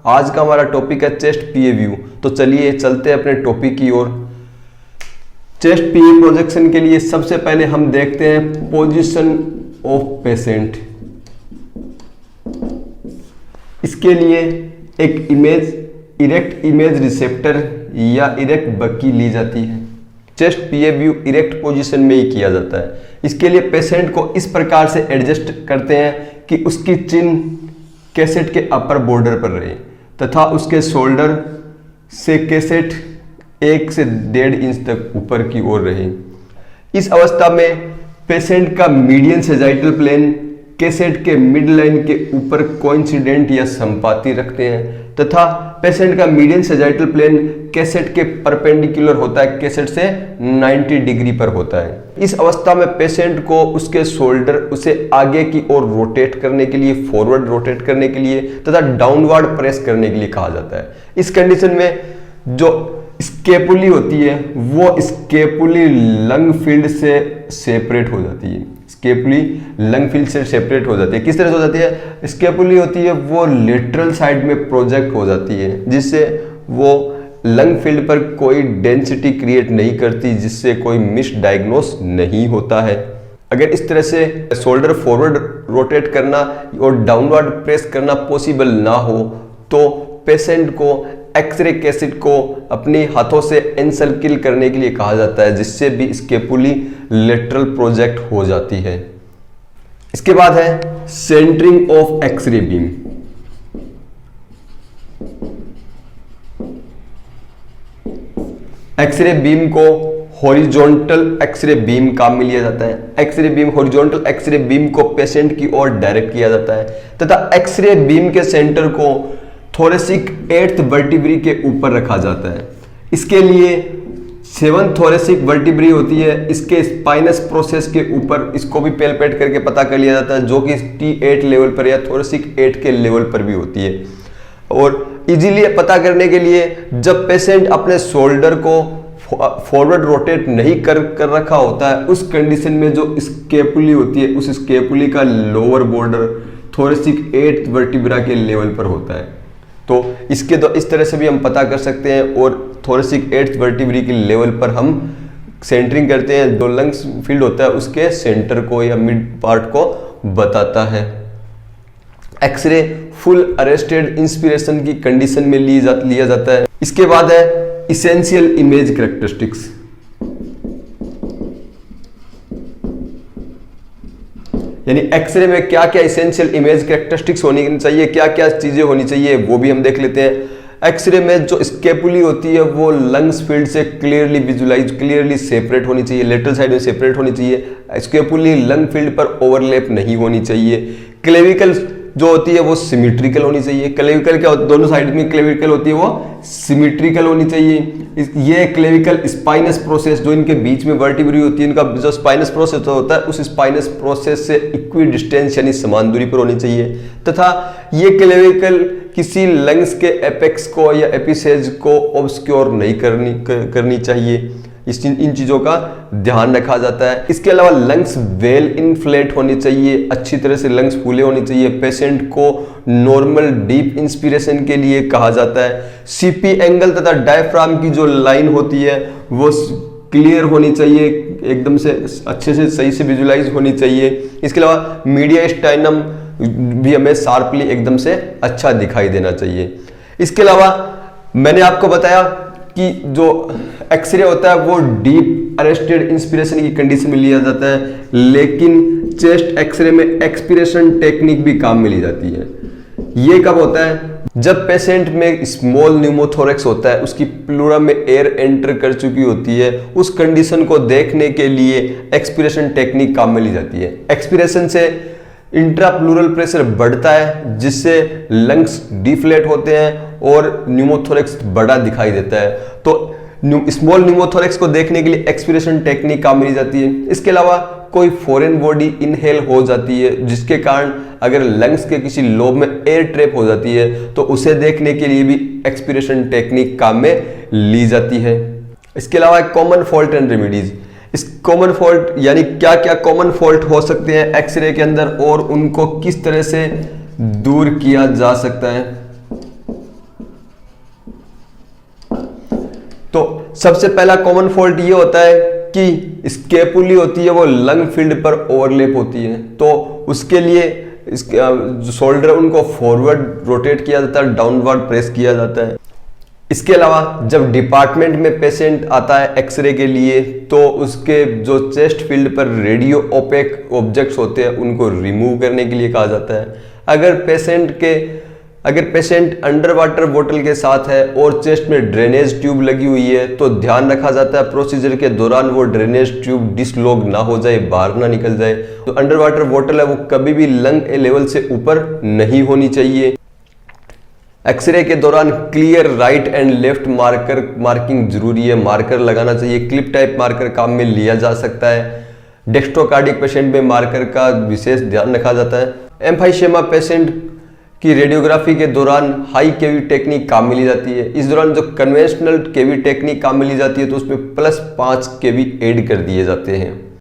आज का हमारा टॉपिक है चेस्ट पीए व्यू। तो चलिए चलते हैं अपने टॉपिक की ओर। चेस्ट पीए प्रोजेक्शन के लिए सबसे पहले हम देखते हैं पोजीशन ऑफ पेशेंट। इसके लिए एक इरेक्ट इमेज रिसेप्टर या इरेक्ट बग्गी ली जाती है। चेस्ट पीए व्यू इरेक्ट पोजीशन में ही किया जाता है। इसके लिए पेशेंट को इस प्रकार से एडजस्ट करते हैं कि उसकी चिन कैसेट के अपर बॉर्डर पर रहे तथा उसके शोल्डर से कैसेट 1 से 1.5 इंच तक ऊपर की ओर रहे। इस अवस्था में पेशेंट का मीडियन सेजाइटल प्लेन कैसेट के मिड लाइन के ऊपर कोइंसिडेंट या संपाती रखते हैं तथा पेशेंट का मीडियन सेजाइटल प्लेन कैसेट के परपेंडिकुलर होता है, कैसेट से 90 डिग्री पर होता है। इस अवस्था में पेशेंट को उसके शोल्डर उसे आगे की ओर रोटेट करने के लिए, फॉरवर्ड रोटेट करने के लिए तथा डाउनवर्ड प्रेस करने के लिए कहा जाता है। इस कंडीशन में जो स्केपुली होती है वो स्केपुली लंग फील्ड से सेपरेट हो जाती है। स्केपुली लंग फील्ड से सेपरेट हो जाती है। किस तरह से हो जाती है? स्केपुली होती है वो लेटरल साइड में प्रोजेक्ट हो जाती है, जिससे वो लंग फील्ड पर कोई डेंसिटी क्रिएट नहीं करती, जिससे कोई मिस डायग्नोस नहीं होता है। अगर इस तरह से शोल्डर फॉरवर्ड रोटेट करना और डाउनवर्ड प्रेस करना पॉसिबल ना हो तो पेशेंट को एक्सरे कैसेट को अपने हाथों से एनसर्किल करने के लिए कहा जाता है, जिससे भी स्केपुली लेटरल प्रोजेक्ट हो जाती है। इसके बाद है centering of X-ray beam. X-ray beam को हॉरिजॉन्टल एक्सरे बीम काम में लिया जाता है। X-ray beam horizontal X-ray beam को पेशेंट की ओर डायरेक्ट किया जाता है तथा एक्सरे बीम के सेंटर को थोरेसिक 8th वर्टिब्री के ऊपर रखा जाता है। इसके लिए 7th थोरेसिक वर्टिब्री होती है, इसके स्पाइनस प्रोसेस के ऊपर इसको भी पैल्पेट करके पता कर लिया जाता है, जो कि T8 लेवल पर या थोरेसिक 8 के लेवल पर भी होती है। और इजीली पता करने के लिए जब पेशेंट अपने शोल्डर को फॉरवर्ड रोटेट नहीं कर रखा होता है, उस कंडीशन में जो स्केपुली होती है उस स्केपुली का lower border thoracic 8th vertebra के लेवल पर होता है। तो इसके तो इस तरह से भी हम पता कर सकते हैं और थोरेसिक 8th वर्टिब्री के लेवल पर हम सेंटरिंग करते हैं। जो लंग्स फील्ड होता है उसके सेंटर को या मिड पार्ट को बताता है। एक्सरे फुल अरेस्टेड इंस्पिरेशन की कंडीशन में लिया जाता है। इसके बाद है इसेंशियल इमेज कैरेक्टरिस्टिक्स। यानी एक्सरे में क्या क्या इसेंशियल इमेज कैरेक्टरिस्टिक्स होनी चाहिए, क्या क्या चीजें होनी चाहिए, वो भी हम देख लेते हैं। एक्सरे में जो स्केपुली होती है वो लंग्स फील्ड से क्लियरली सेपरेट होनी चाहिए, लेटरल साइड में सेपरेट होनी चाहिए। स्केपुली लंग फील्ड पर ओवरलैप नहीं होनी चाहिए। क्लेविकल जो होती है वो सिमेट्रिकल होनी चाहिए। क्लेविकल क्या होता है? दोनों साइड में क्लेविकल होती है वो सिमेट्रिकल होनी चाहिए। ये क्लेविकल स्पाइनस प्रोसेस जो इनके बीच में वर्टिब्री होती है, इनका जो स्पाइनस प्रोसेस होता है उस स्पाइनस प्रोसेस से इक्वी डिस्टेंस यानी समान दूरी पर होनी चाहिए तथा ये क्लेविकल किसी लंग्स के एपेक्स को या एपिसेज को ऑब्स्क्योर नहीं करनी चाहिए। इन चीजों का ध्यान रखा जाता है। इसके अलावा लंग्स वेल इन्फ्लेट होनी चाहिए, अच्छी तरह से लंग्स फूले होने चाहिए। पेशेंट को नॉर्मल डीप इंस्पिरेशन के लिए कहा जाता है। सीपी एंगल तथा डायफ्राम की जो लाइन होती है वो क्लियर होनी चाहिए, एकदम से अच्छे से सही से विजुलाइज होनी चाहिए। इसके अलावा मीडियास्टाइनम भी हमें शार्पली एकदम से अच्छा दिखाई देना चाहिए। इसके अलावा मैंने आपको बताया कि जो एक्सरे होता है वो डीप अरेस्टेड इंस्पिरेशन की कंडीशन में लिया जाता है, लेकिन चेस्ट एक्सरे में एक्सपिरेशन टेक्निक भी काम में ली जाती है। ये कब होता है? जब पेशेंट में स्मॉल न्यूमोथोरेक्स होता है, उसकी प्लूरा में एयर एंटर कर चुकी होती है, उस कंडीशन को देखने के लिए एक्सपिरेशन टेक्निक काम में ली जाती है। एक्सपिरेशन से इंट्राप्लूरल प्रेशर बढ़ता है, जिससे लंग्स डिफ्लेट होते हैं और न्यूमोथोरेक्स बड़ा दिखाई देता है। तो स्मॉल न्यूमोथोरेक्स को देखने के लिए एक्सपिरेशन टेक्निक काम में ली जाती है। इसके अलावा कोई फॉरेन बॉडी इनहेल हो जाती है, जिसके कारण अगर लंग्स के किसी लोब में एयर ट्रैप हो जाती है तो उसे देखने के लिए भी एक्सपिरेशन टेक्निक काम में ली जाती है। इसके अलावा कॉमन फॉल्ट एंड रेमेडीज। इस कॉमन फॉल्ट यानी क्या क्या कॉमन फॉल्ट हो सकते हैं एक्सरे के अंदर और उनको किस तरह से दूर किया जा सकता है। तो सबसे पहला कॉमन फॉल्ट ये होता है कि स्केपुली होती है वो लंग फील्ड पर ओवरलैप होती है, तो उसके लिए जो शोल्डर उनको फॉरवर्ड रोटेट किया जाता है, डाउनवर्ड प्रेस किया जाता है। इसके अलावा जब डिपार्टमेंट में पेशेंट आता है एक्सरे के लिए तो उसके जो चेस्ट फील्ड पर रेडियो ओपेक ऑब्जेक्ट्स होते हैं उनको रिमूव करने के लिए कहा जाता है। अगर पेशेंट अंडर वाटर बोतल के साथ है और चेस्ट में ड्रेनेज ट्यूब लगी हुई है तो ध्यान रखा जाता है प्रोसीजर के दौरान वो ड्रेनेज ट्यूब डिसलॉग ना हो जाए, बाहर ना निकल जाए। तो अंडर वाटर बोतल है वो कभी भी लंग लेवल से ऊपर नहीं होनी चाहिए। एक्सरे के दौरान clear right and left marking जरूरी है, मार्कर लगाना चाहिए। क्लिप टाइप मार्कर काम में लिया जा सकता है। डेक्स्ट्रोकार्डिक पेशेंट में मार्कर का विशेष ध्यान रखा जाता है। एम्फाइसेमा पेशेंट की रेडियोग्राफी के दौरान हाई केवी टेक्निक काम में ली जाती है। इस दौरान जो कन्वेंशनल केवी टेक्निक काम में ली जाती है तो उसमें +5 केवी ऐड कर दिए जाते हैं।